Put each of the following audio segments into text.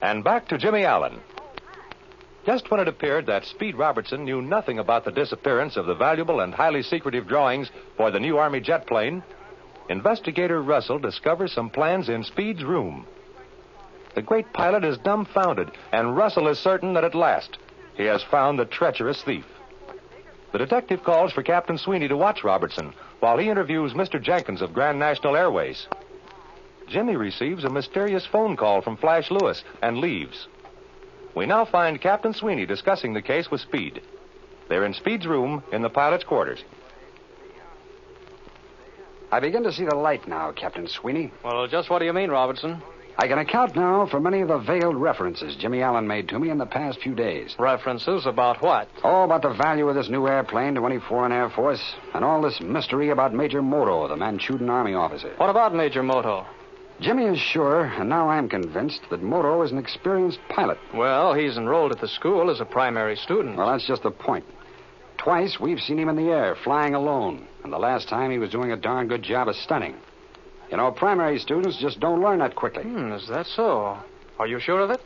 And back to Jimmy Allen. Just when it appeared that Speed Robertson knew nothing about the disappearance of the valuable and highly secretive drawings for the new Army jet plane, investigator Russell discovers some plans in Speed's room. The great pilot is dumbfounded, and Russell is certain that at last he has found the treacherous thief. The detective calls for Captain Sweeney to watch Robertson while he interviews Mr. Jenkins of Grand National Airways. Jimmy receives a mysterious phone call from Flash Lewis and leaves. We now find Captain Sweeney discussing the case with Speed. They're in Speed's room in the pilot's quarters. I begin to see the light now, Captain Sweeney. Well, just what do you mean, Robertson? I can account now for many of the veiled references Jimmy Allen made to me in the past few days. References about what? Oh, about the value of this new airplane to any foreign Air Force, and all this mystery about Major Moto, the Manchurian Army officer. What about Major Moto? Jimmy is sure, and now I'm convinced, that Moto is an experienced pilot. Well, he's enrolled at the school as a primary student. Well, that's just the point. Twice we've seen him in the air, flying alone, and the last time he was doing a darn good job of stunning. You know, primary students just don't learn that quickly. Is that so? Are you sure of it?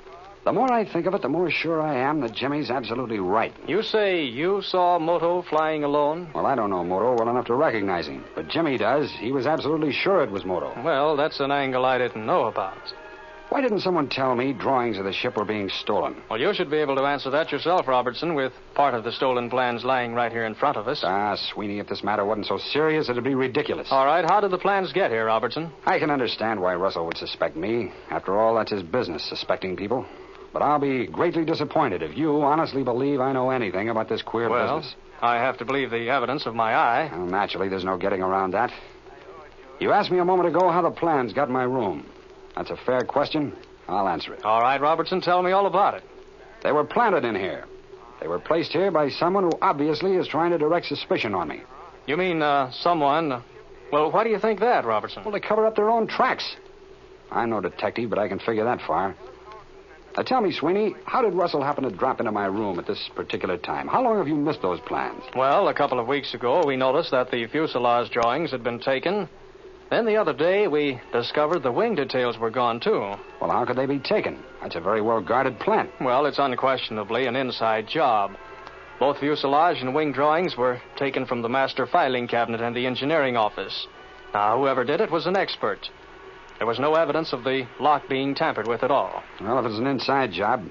The more I think of it, the more sure I am that Jimmy's absolutely right. You say you saw Moto flying alone? Well, I don't know Moto well enough to recognize him, but Jimmy does. He was absolutely sure it was Moto. Well, that's an angle I didn't know about. Why didn't someone tell me drawings of the ship were being stolen? Well, you should be able to answer that yourself, Robertson, with part of the stolen plans lying right here in front of us. Sweeney, if this matter wasn't so serious, it'd be ridiculous. All right, how did the plans get here, Robertson? I can understand why Russell would suspect me. After all, that's his business, suspecting people. But I'll be greatly disappointed if you honestly believe I know anything about this queer business. I have to believe the evidence of my eye. Well, naturally, there's no getting around that. You asked me a moment ago how the plans got in my room. That's a fair question. I'll answer it. All right, Robertson, tell me all about it. They were planted in here. They were placed here by someone who obviously is trying to direct suspicion on me. You mean someone... Well, why do you think that, Robertson? Well, to cover up their own tracks. I'm no detective, but I can figure that far. Now, tell me, Sweeney, how did Russell happen to drop into my room at this particular time? How long have you missed those plans? Well, a couple of weeks ago, we noticed that the fuselage drawings had been taken. Then the other day, we discovered the wing details were gone, too. Well, how could they be taken? That's a very well-guarded plant. Well, it's unquestionably an inside job. Both fuselage and wing drawings were taken from the master filing cabinet and the engineering office. Now, whoever did it was an expert. There was no evidence of the lock being tampered with at all. Well, if it's an inside job,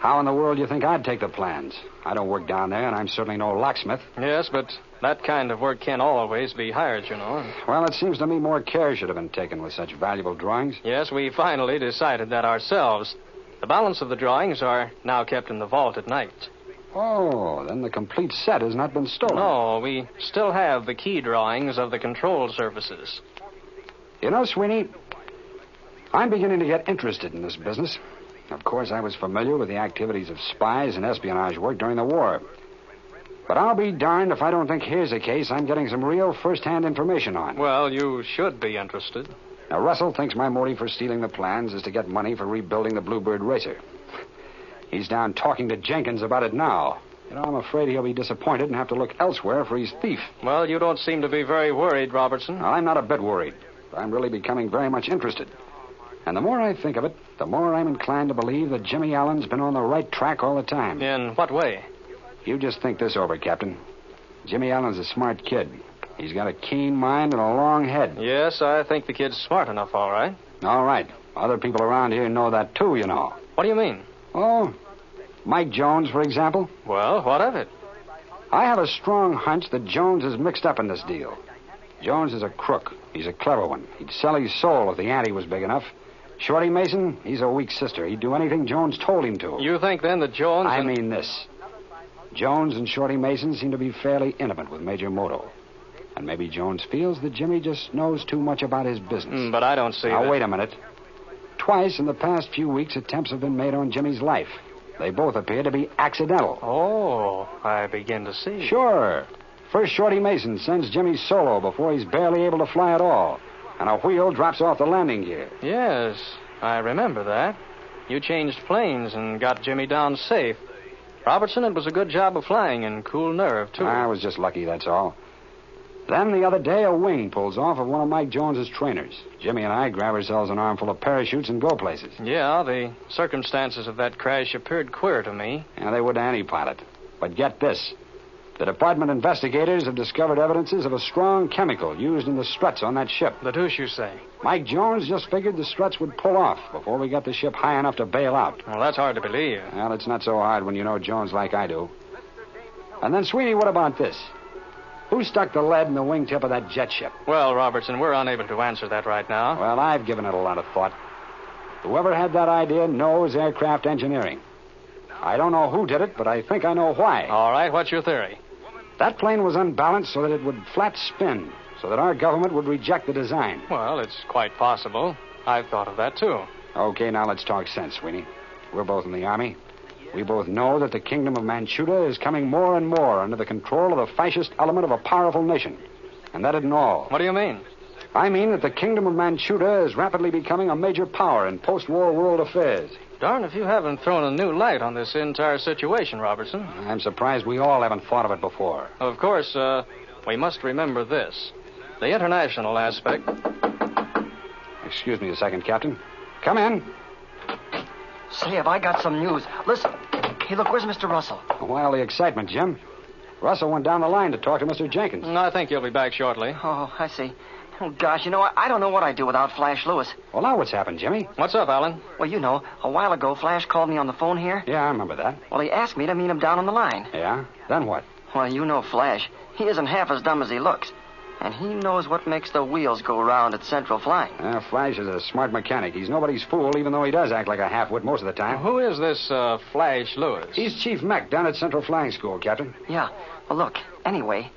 how in the world do you think I'd take the plans? I don't work down there, and I'm certainly no locksmith. Yes, but that kind of work can't always be hired, you know. Well, it seems to me more care should have been taken with such valuable drawings. Yes, we finally decided that ourselves. The balance of the drawings are now kept in the vault at night. Oh, then the complete set has not been stolen. No, we still have the key drawings of the control surfaces. You know, Sweeney, I'm beginning to get interested in this business. Of course, I was familiar with the activities of spies and espionage work during the war. But I'll be darned if I don't think here's a case I'm getting some real first-hand information on. Well, you should be interested. Now, Russell thinks my motive for stealing the plans is to get money for rebuilding the Bluebird racer. He's down talking to Jenkins about it now. You know, I'm afraid he'll be disappointed and have to look elsewhere for his thief. Well, you don't seem to be very worried, Robertson. Now, I'm not a bit worried. I'm really becoming very much interested. And the more I think of it, the more I'm inclined to believe that Jimmy Allen's been on the right track all the time. In what way? You just think this over, Captain. Jimmy Allen's a smart kid. He's got a keen mind and a long head. Yes, I think the kid's smart enough, all right. All right. Other people around here know that, too, you know. What do you mean? Oh, Mike Jones, for example. Well, what of it? I have a strong hunch that Jones is mixed up in this deal. Jones is a crook. He's a clever one. He'd sell his soul if the ante was big enough. Shorty Mason, he's a weak sister. He'd do anything Jones told him to. You think, then, that Jones... I mean this. Jones and Shorty Mason seem to be fairly intimate with Major Moto. And maybe Jones feels that Jimmy just knows too much about his business. But I don't see Now, that... wait a minute. Twice in the past few weeks, attempts have been made on Jimmy's life. They both appear to be accidental. Oh, I begin to see. Sure. First, Shorty Mason sends Jimmy solo before he's barely able to fly at all. And a wheel drops off the landing gear. Yes, I remember that. You changed planes and got Jimmy down safe. Robertson, it was a good job of flying and cool nerve, too. I was just lucky, that's all. Then the other day, a wing pulls off of one of Mike Jones's trainers. Jimmy and I grab ourselves an armful of parachutes and go places. Yeah, the circumstances of that crash appeared queer to me. Yeah, they would to any pilot. But get this. The department investigators have discovered evidences of a strong chemical used in the struts on that ship. The deuce you say? Mike Jones just figured the struts would pull off before we got the ship high enough to bail out. Well, that's hard to believe. Well, it's not so hard when you know Jones like I do. And then, Sweeney, what about this? Who stuck the lead in the wingtip of that jet ship? Well, Robertson, we're unable to answer that right now. Well, I've given it a lot of thought. Whoever had that idea knows aircraft engineering. I don't know who did it, but I think I know why. All right, what's your theory? That plane was unbalanced so that it would flat spin, so that our government would reject the design. Well, it's quite possible. I've thought of that, too. Okay, now let's talk sense, Sweeney. We're both in the Army. We both know that the kingdom of Manchuria is coming more and more under the control of the fascist element of a powerful nation. And that isn't all. What do you mean? I mean that the kingdom of Manchuria is rapidly becoming a major power in post-war world affairs. Darn if you haven't thrown a new light on this entire situation, Robertson. I'm surprised we all haven't thought of it before. Of course, we must remember this. The international aspect... Excuse me a second, Captain. Come in. Say, have I got some news? Listen. Hey, look, where's Mr. Russell? Why all the excitement, Jim? Russell went down the line to talk to Mr. Jenkins. I think he'll be back shortly. Oh, I see. Oh, gosh, you know, I don't know what I'd do without Flash Lewis. Well, now what's happened, Jimmy? What's up, Alan? Well, you know, a while ago, Flash called me on the phone here. Yeah, I remember that. Well, he asked me to meet him down on the line. Yeah? Then what? Well, you know Flash. He isn't half as dumb as he looks. And he knows what makes the wheels go round at Central Flying. Flash is a smart mechanic. He's nobody's fool, even though he does act like a half-wit most of the time. Who is this Flash Lewis? He's chief mech down at Central Flying School, Captain. Yeah. Well, look, anyway,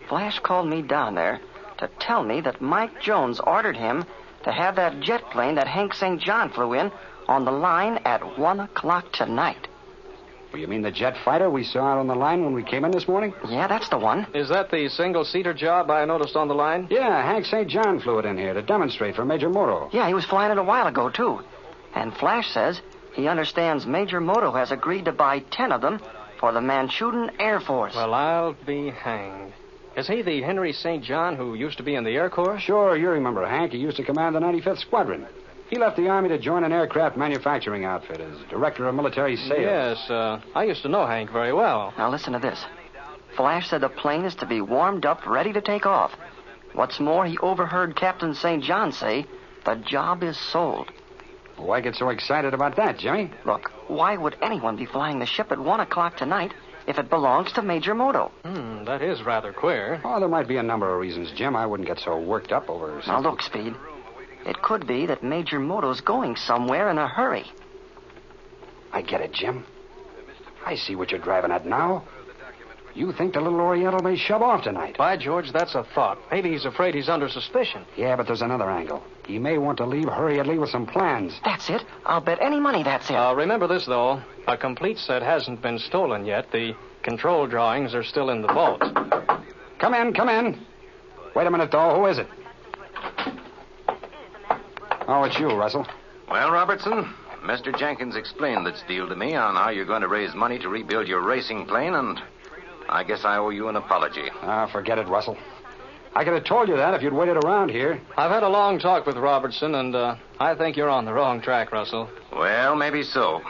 Flash called me down there to tell me that Mike Jones ordered him to have that jet plane that Hank St. John flew in on the line at 1 o'clock tonight. Well, you mean the jet fighter we saw out on the line when we came in this morning? Yeah, that's the one. Is that the single-seater job I noticed on the line? Yeah, Hank St. John flew it in here to demonstrate for Major Moto. Yeah, he was flying it a while ago, too. And Flash says he understands Major Moto has agreed to buy 10 of them for the Manchurian Air Force. Well, I'll be hanged. Is he the Henry St. John who used to be in the Air Corps? Sure, you remember Hank. He used to command the 95th Squadron. He left the Army to join an aircraft manufacturing outfit as director of military sales. Yes, I used to know Hank very well. Now, listen to this. Flash said the plane is to be warmed up, ready to take off. What's more, he overheard Captain St. John say the job is sold. Why get so excited about that, Jimmy? Look, why would anyone be flying the ship at 1 o'clock tonight if it belongs to Major Moto? That is rather queer. Oh, there might be a number of reasons, Jim. I wouldn't get so worked up over something. Now, look, Speed. It could be that Major Moto's going somewhere in a hurry. I get it, Jim. I see what you're driving at now. You think the little Oriental may shove off tonight. By George, that's a thought. Maybe he's afraid he's under suspicion. Yeah, but there's another angle. He may want to leave hurriedly with some plans. That's it. I'll bet any money that's it. Remember this, though. A complete set hasn't been stolen yet. The control drawings are still in the vault. Come in, come in. Wait a minute, though. Who is it? Oh, it's you, Russell. Well, Robertson, Mr. Jenkins explained this deal to me on how you're going to raise money to rebuild your racing plane, and I guess I owe you an apology. Forget it, Russell. I could have told you that if you'd waited around here. I've had a long talk with Robertson, and I think you're on the wrong track, Russell. Well, maybe so.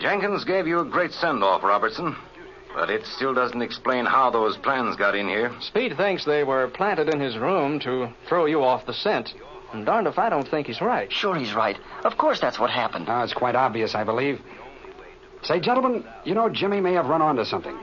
Jenkins gave you a great send-off, Robertson, but it still doesn't explain how those plans got in here. Speed thinks they were planted in his room to throw you off the scent. And darned if I don't think he's right. Sure he's right. Of course that's what happened. It's quite obvious, I believe. Say, gentlemen, you know Jimmy may have run onto something.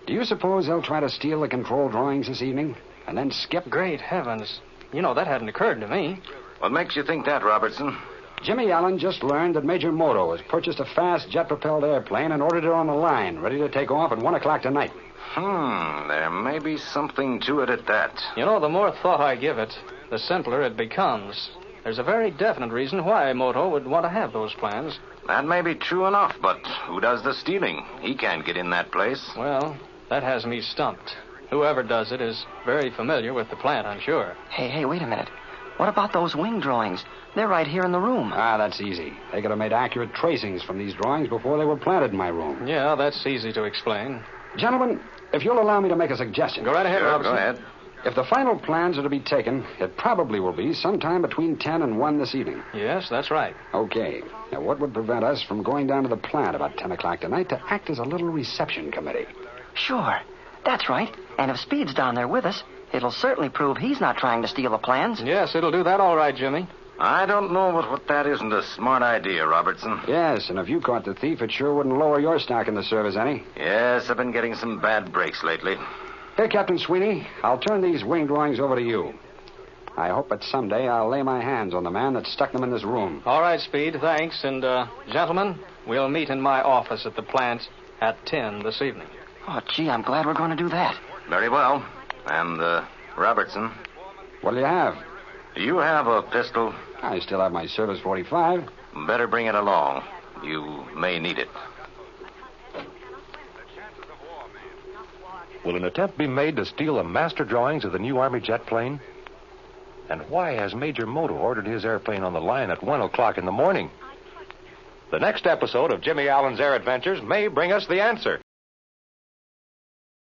Do you suppose they'll try to steal the control drawings this evening and then skip? Great heavens. You know, that hadn't occurred to me. What makes you think that, Robertson? Jimmy Allen just learned that Major Moto has purchased a fast jet-propelled airplane and ordered it on the line, ready to take off at 1 o'clock tonight. There may be something to it at that. You know, the more thought I give it, the simpler it becomes. There's a very definite reason why Moto would want to have those plans. That may be true enough, but who does the stealing? He can't get in that place. Well, that has me stumped. Whoever does it is very familiar with the plant, I'm sure. Hey, wait a minute. What about those wing drawings? They're right here in the room. That's easy. They could have made accurate tracings from these drawings before they were planted in my room. Yeah, that's easy to explain. Gentlemen, if you'll allow me to make a suggestion. Go right ahead, Sure, Robertson. go ahead. If the final plans are to be taken, it probably will be sometime between 10 and 1 this evening. Yes, that's right. Okay. Now, what would prevent us from going down to the plant about 10 o'clock tonight to act as a little reception committee? Sure. That's right. And if Speed's down there with us, it'll certainly prove he's not trying to steal the plans. Yes, it'll do that all right, Jimmy. I don't know but what that isn't a smart idea, Robertson. Yes, and if you caught the thief, it sure wouldn't lower your stock in the service any. Yes, I've been getting some bad breaks lately. Here, Captain Sweeney, I'll turn these wing drawings over to you. I hope that someday I'll lay my hands on the man that stuck them in this room. All right, Speed, thanks. And, gentlemen, we'll meet in my office at the plant at 10 this evening. Oh, gee, I'm glad we're going to do that. Very well. And, Robertson, What'll you have? do you have a pistol? I still have my service 45. Better bring it along. You may need it. Will an attempt be made to steal the master drawings of the new Army jet plane? And why has Major Moto ordered his airplane on the line at 1 o'clock in the morning? The next episode of Jimmy Allen's Air Adventures may bring us the answer.